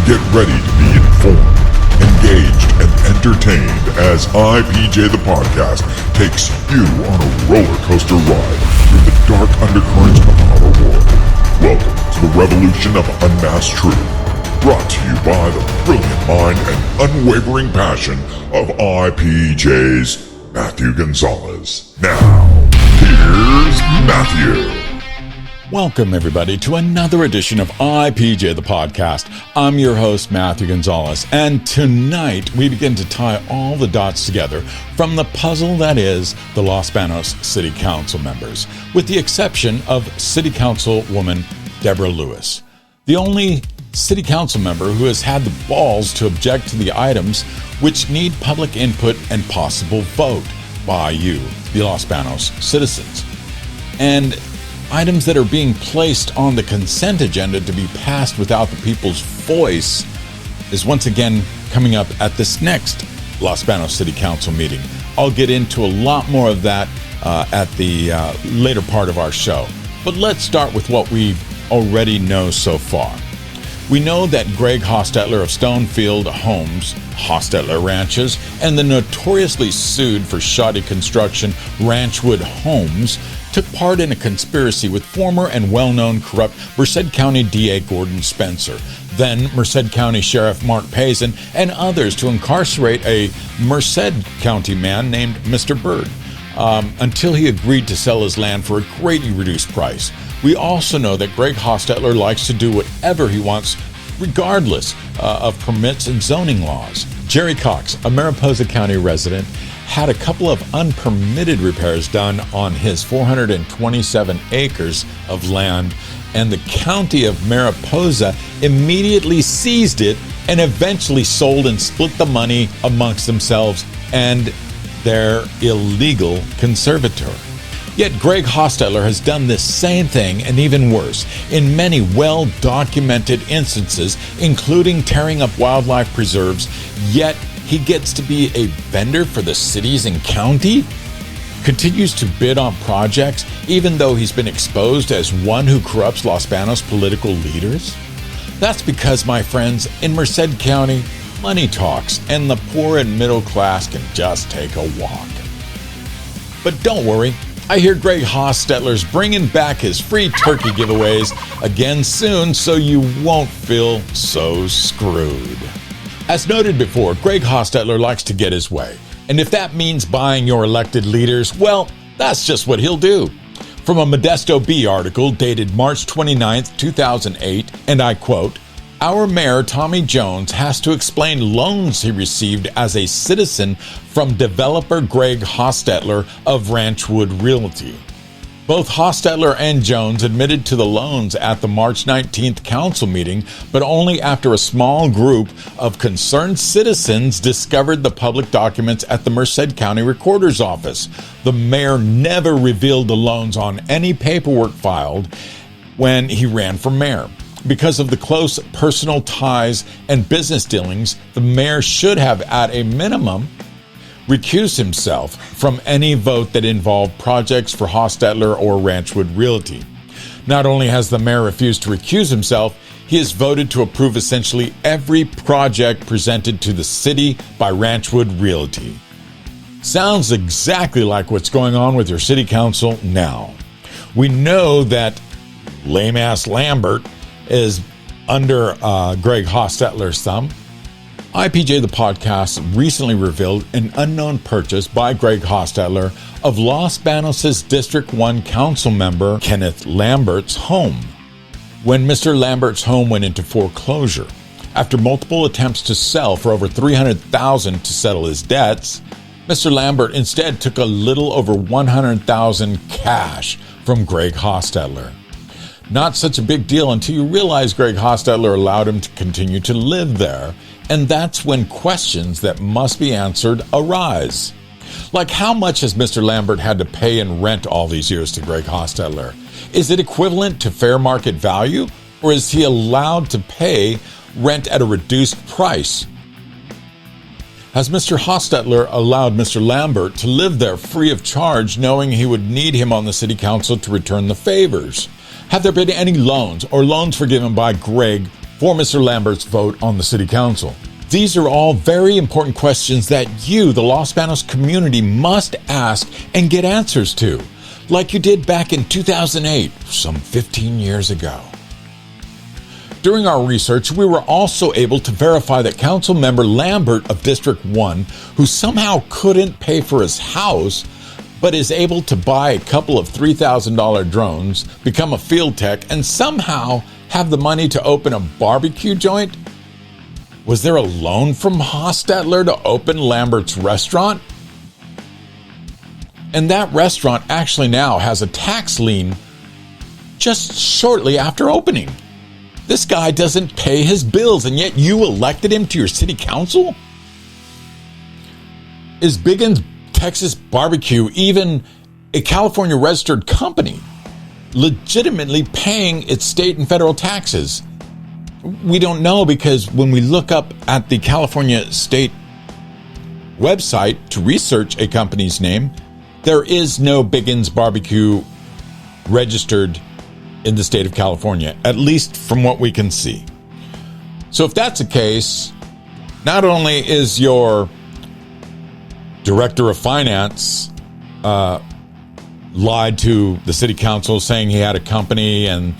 get ready to be informed, engaged, and entertained as IPJ the podcast takes you on a roller coaster ride through the dark undercurrents of our world. Welcome to the revolution of unmasked truth, brought to you by the brilliant mind and unwavering passion of IPJ's Matthew Gonzalez. Now, here's Matthew. Welcome, everybody, to another edition of IPJ the podcast. I'm your host, Matthew Gonzalez, and tonight we begin to tie all the dots together from the puzzle that is the Los Banos City Council members, with the exception of City Councilwoman Deborah Lewis, the only City Council member who has had the balls to object to the items which need public input and possible vote by you, the Los Banos citizens. And items that are being placed on the consent agenda to be passed without the people's voice is once again coming up at this next Los Banos City Council meeting. I'll get into a lot more of that at the later part of our show. But let's start with what we already know so far. We know that Greg Hostetler of Stonefield Homes, Hostetler Ranches, and the notoriously sued for shoddy construction Ranchwood Homes took part in a conspiracy with former and well-known corrupt Merced County DA Gordon Spencer, then Merced County Sheriff Mark Pazin, and others to incarcerate a Merced County man named Mr. Bird until he agreed to sell his land for a greatly reduced price. We also know that Greg Hostetler likes to do whatever he wants, regardless of permits and zoning laws. Jerry Cox, a Mariposa County resident, had a couple of unpermitted repairs done on his 427 acres of land, and the county of Mariposa immediately seized it and eventually sold and split the money amongst themselves and their illegal conservator. Yet Greg Hostetler has done this same thing and even worse in many well-documented instances, including tearing up wildlife preserves, yet he gets to be a vendor for the cities and county, continues to bid on projects, even though he's been exposed as one who corrupts Los Banos political leaders. That's because, my friends, in Merced County, money talks, and the poor and middle class can just take a walk. But don't worry, I hear Greg Hostetler's bringing back his free turkey giveaways again soon, so you won't feel so screwed. As noted before, Greg Hostetler likes to get his way. And if that means buying your elected leaders, well, that's just what he'll do. From a Modesto Bee article dated March 29th, 2008, and I quote, "Our mayor, Tommy Jones, has to explain loans he received as a citizen from developer Greg Hostetler of Ranchwood Realty." Both Hostetler and Jones admitted to the loans at the March 19th council meeting, but only after a small group of concerned citizens discovered the public documents at the Merced County Recorder's Office. The mayor never revealed the loans on any paperwork filed when he ran for mayor. Because of the close personal ties and business dealings, the mayor should have, at a minimum, recused himself from any vote that involved projects for Hostetler or Ranchwood Realty. Not only has the mayor refused to recuse himself, he has voted to approve essentially every project presented to the city by Ranchwood Realty. Sounds exactly like what's going on with your city council now. We know that lame-ass Lambert is under Greg Hostetler's thumb. IPJ the podcast recently revealed an unknown purchase by Greg Hostetler of Los Banos' District 1 council member Kenneth Lambert's home. When Mr. Lambert's home went into foreclosure, after multiple attempts to sell for over $300,000 to settle his debts, Mr. Lambert instead took a little over $100,000 cash from Greg Hostetler. Not such a big deal until you realize Greg Hostetler allowed him to continue to live there, and that's when questions that must be answered arise. Like, how much has Mr. Lambert had to pay in rent all these years to Greg Hostetler? Is it equivalent to fair market value, or is he allowed to pay rent at a reduced price? Has Mr. Hostetler allowed Mr. Lambert to live there free of charge, knowing he would need him on the city council to return the favors? Have there been any loans or loans forgiven by Greg for Mr. Lambert's vote on the city council? These are all very important questions that you, the Los Banos community, must ask and get answers to, like you did back in 2008, some 15 years ago. During our research, we were also able to verify that Council Member Lambert of District 1, who somehow couldn't pay for his house, but is able to buy a couple of $3,000 drones, become a field tech, and somehow have the money to open a barbecue joint? Was there a loan from Hostetler to open Lambert's restaurant? And that restaurant actually now has a tax lien just shortly after opening. This guy doesn't pay his bills, and yet you elected him to your city council? Is Biggin's Texas Barbecue even a California registered company, legitimately paying its state and federal taxes? We don't know, because when we look up at the California state website to research a company's name, there is no Biggin's Barbecue registered in the state of California, at least from what we can see. So if that's the case, not only is your director of finance lied to the city council saying he had a company and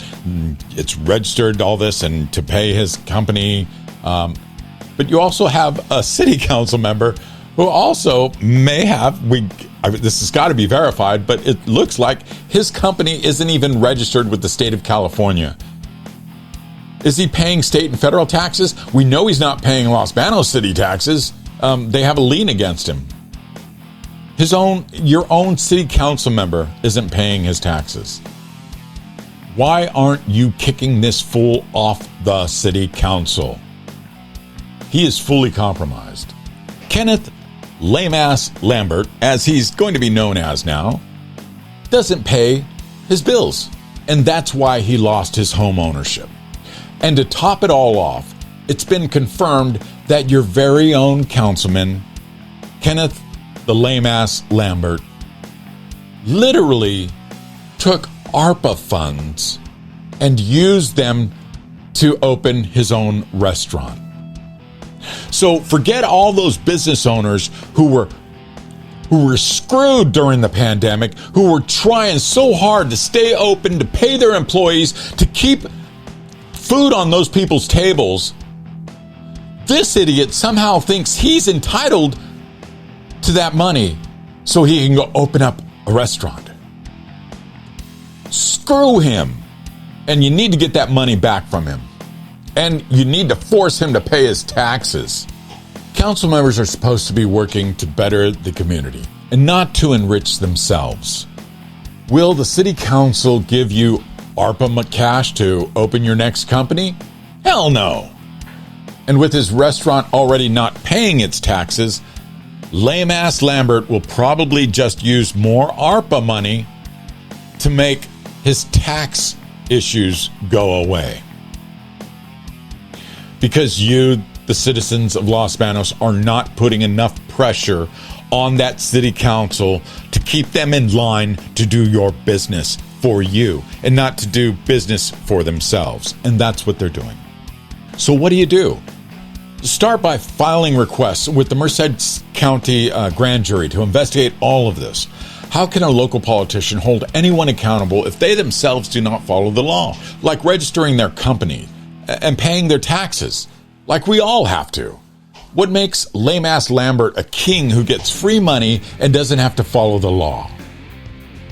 it's registered, all this, and to pay his company, but you also have a city council member who also may have, this has got to be verified, but it looks like his company isn't even registered with the state of California. Is he paying state and federal taxes? We know he's not paying Los Banos city taxes. They have a lien against him. Your own city council member isn't paying his taxes. Why aren't you kicking this fool off the city council? He is fully compromised. Kenneth Lambert, as he's going to be known as now, doesn't pay his bills, and that's why he lost his home ownership. And to top it all off, it's been confirmed that your very own councilman, Kenneth the lame-ass Lambert, literally took ARPA funds and used them to open his own restaurant. So forget all those business owners who were screwed during the pandemic, who were trying so hard to stay open, to pay their employees, to keep food on those people's tables. This idiot somehow thinks he's entitled to that money so he can go open up a restaurant. Screw him. And you need to get that money back from him. And you need to force him to pay his taxes. Council members are supposed to be working to better the community and not to enrich themselves. Will the city council give you ARPA cash to open your next company? Hell no. And with his restaurant already not paying its taxes, lame-ass Lambert will probably just use more ARPA money to make his tax issues go away. Because you, the citizens of Los Banos, are not putting enough pressure on that city council to keep them in line to do your business for you and not to do business for themselves. And that's what they're doing. So what do? Start by filing requests with the Merced County grand jury to investigate all of this. How can a local politician hold anyone accountable if they themselves do not follow the law, like registering their company and paying their taxes, like we all have to? What makes lame-ass Lambert a king who gets free money and doesn't have to follow the law?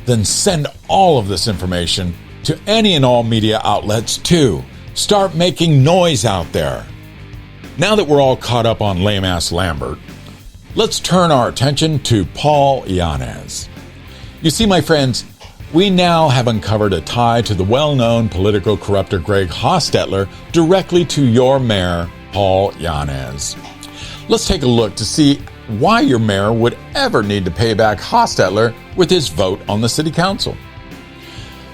Then send all of this information to any and all media outlets too. Start making noise out there. Now that we're all caught up on lame-ass Lambert, let's turn our attention to Paul LLanez. You see, my friends, we now have uncovered a tie to the well-known political corrupter Greg Hostetler directly to your mayor, Paul LLanez. Let's take a look to see why your mayor would ever need to pay back Hostetler with his vote on the city council.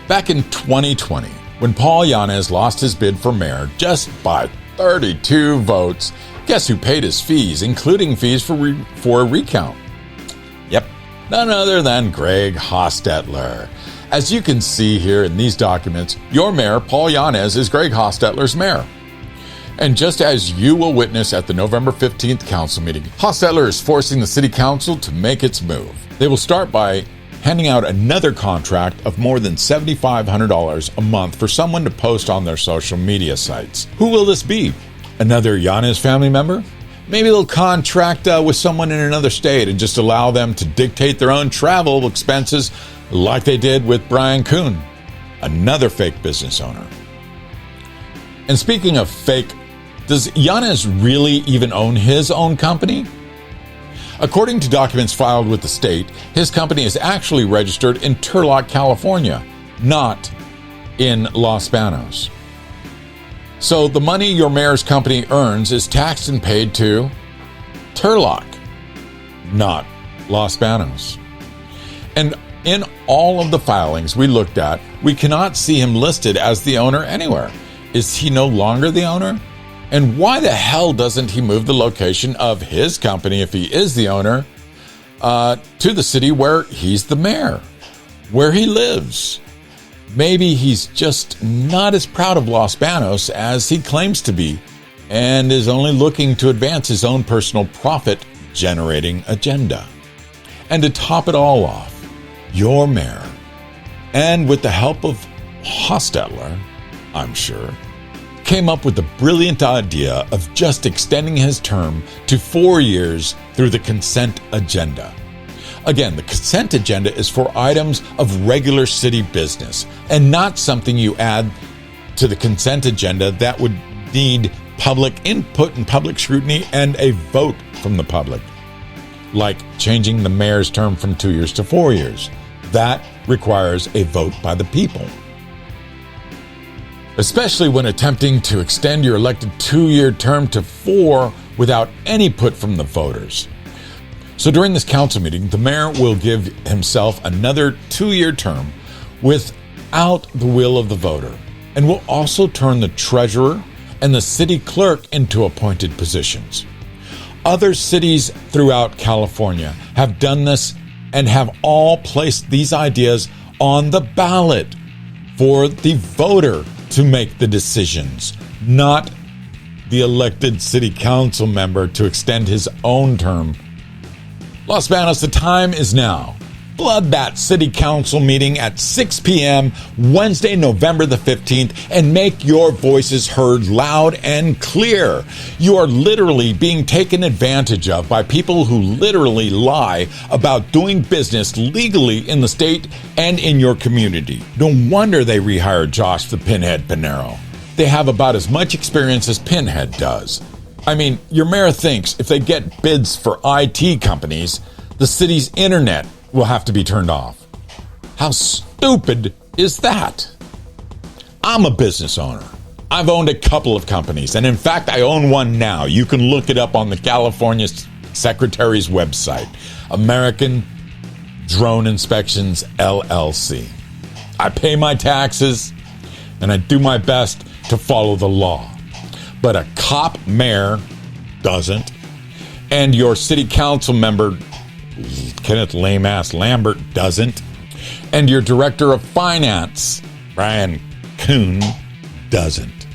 Back in 2020, when Paul LLanez lost his bid for mayor just by 32 votes, guess who paid his fees, including fees for a recount? Yep, none other than Greg Hostetler. As you can see here in these documents, your mayor, Paul LLanez, is Greg Hostetler's mayor. And just as you will witness at the November 15th council meeting, Hostetler is forcing the city council to make its move. They will start by handing out another contract of more than $7,500 a month for someone to post on their social media sites. Who will this be? Another LLanez family member? Maybe they'll contract with someone in another state and just allow them to dictate their own travel expenses like they did with Brian Kuhn, another fake business owner. And speaking of fake, does LLanez really even own his own company? According to documents filed with the state, his company is actually registered in Turlock, California, not in Los Banos. So the money your mayor's company earns is taxed and paid to Turlock, not Los Banos. And in all of the filings we looked at, we cannot see him listed as the owner anywhere. Is he no longer the owner? And why the hell doesn't he move the location of his company, if he is the owner, to the city where he's the mayor, where he lives? Maybe he's just not as proud of Los Banos as he claims to be, and is only looking to advance his own personal profit-generating agenda. And to top it all off, your mayor, and with the help of Hostetler, I'm sure, came up with the brilliant idea of just extending his term to 4 years through the consent agenda. Again, the consent agenda is for items of regular city business and not something you add to the consent agenda that would need public input and public scrutiny and a vote from the public, like changing the mayor's term from 2 years to 4 years. That requires a vote by the people. Especially when attempting to extend your elected 2-year term to 4 without any input from the voters. So during this council meeting, the mayor will give himself another 2-year term without the will of the voter, and will also turn the treasurer and the city clerk into appointed positions. Other cities throughout California have done this and have all placed these ideas on the ballot for the voter to make the decisions, not the elected city council member to extend his own term. Los Banos, the time is now. Flood that city council meeting at 6 p.m. Wednesday, November the 15th, and make your voices heard loud and clear. You are literally being taken advantage of by people who literally lie about doing business legally in the state and in your community. No wonder they rehired Josh the Pinhead Pinero. They have about as much experience as Pinhead does. I mean, your mayor thinks if they get bids for IT companies, the city's internet will have to be turned off. How stupid is that? I'm a business owner. I've owned a couple of companies, and in fact, I own one now. You can look it up on the California Secretary's website, American Drone Inspections, LLC. I pay my taxes, and I do my best to follow the law. But a cop mayor doesn't, and your city council member, Kenneth Lambert, doesn't, and your director of finance, Brian Kuhn, doesn't.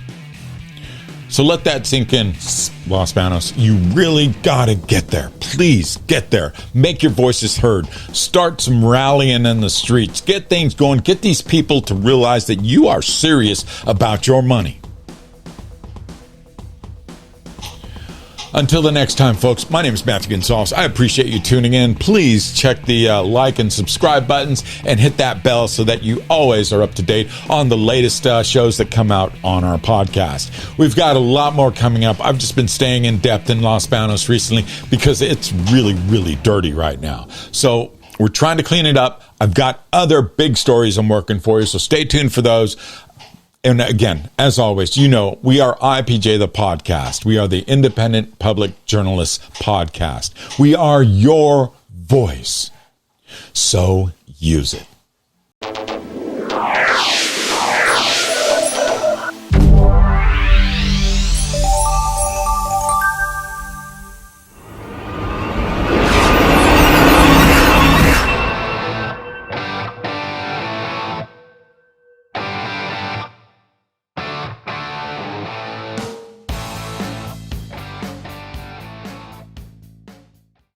So let that sink in, Los Banos. You really gotta get there. Please get there. Make your voices heard. Start some rallying in the streets. Get things going. Get these people to realize that you are serious about your money. Until the next time, folks, my name is Matthew Gonzalez. I appreciate you tuning in. Please check the like and subscribe buttons and hit that bell so that you always are up to date on the latest shows that come out on our podcast. We've got a lot more coming up. I've just been staying in depth in Los Banos recently because it's really, really dirty right now. So we're trying to clean it up. I've got other big stories I'm working for you, so stay tuned for those. And again, as always, you know, we are IPJ the podcast. We are the Independent Public Journalists Podcast. We are your voice. So use it.